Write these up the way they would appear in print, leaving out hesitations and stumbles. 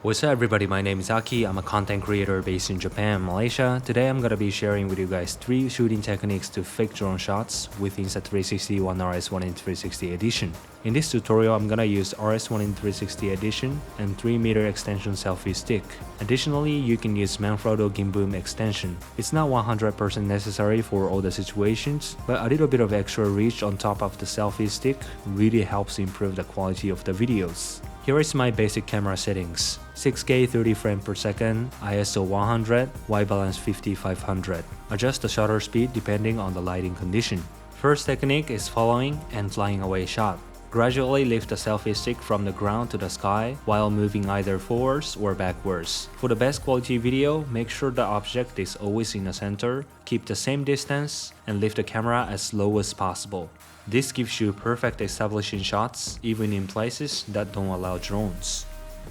What's up everybody, my name is Aki. I'm a content creator based in Japan and Malaysia. Today I'm gonna be sharing with you guys 3 shooting techniques to fake drone shots with Insta360 One RS1 in 360 Edition. In this tutorial, I'm gonna use RS1 in 360 Edition and 3-meter extension selfie stick. Additionally, you can use Manfrotto gimbal extension. It's not 100% necessary for all the situations, but a little bit of extra reach on top of the selfie stick really helps improve the quality of the videos. Here is my basic camera settings: 6K 30 frames per second, ISO 100, white balance 50-500. Adjust the shutter speed depending on the lighting condition. First technique is following and flying away shot. Gradually lift the selfie stick from the ground to the sky while moving either forwards or backwards. For the best quality video, make sure the object is always in the center, keep the same distance, and lift the camera as low as possible. This gives you perfect establishing shots even in places that don't allow drones.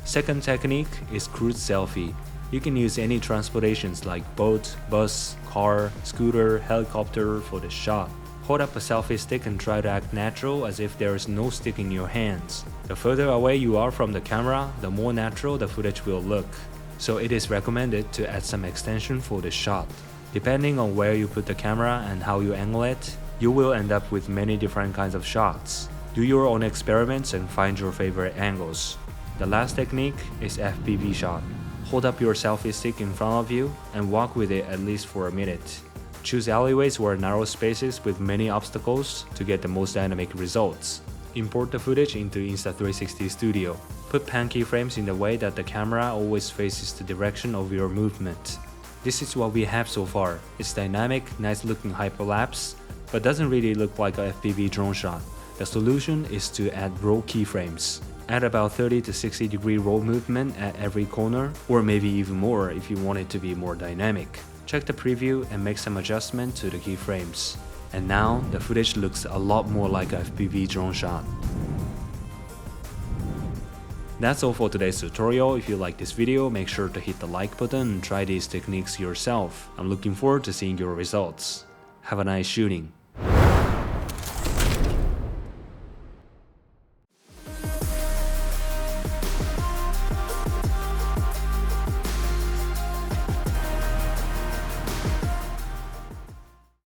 Second technique is cruise selfie. You can use any transportations like boat, bus, car, scooter, helicopter for the shot. Hold up a selfie stick and try to act natural as if there is no stick in your hands. The further away you are from the camera, the more natural the footage will look. So it is recommended to add some extension for the shot. Depending on where you put the camera and how you angle it, you will end up with many different kinds of shots. Do your own experiments and find your favorite angles. The last technique is FPV Shot. Hold up your selfie stick in front of you and walk with it at least for a minute. Choose alleyways or narrow spaces with many obstacles to get the most dynamic results. Import the footage into Insta360 Studio. Put pan keyframes in the way that the camera always faces the direction of your movement. This is what we have so far. It's dynamic, nice looking hyperlapse, but doesn't really look like a FPV drone shot. The solution is to add roll keyframes. Add about 30 to 60 degree roll movement at every corner, or maybe even more if you want it to be more dynamic. Check the preview and make some adjustment to the keyframes. And now the footage looks a lot more like a FPV drone shot. That's all for today's tutorial. If you like this video, make sure to hit the like button and try these techniques yourself. I'm looking forward to seeing your results. Have a nice shooting.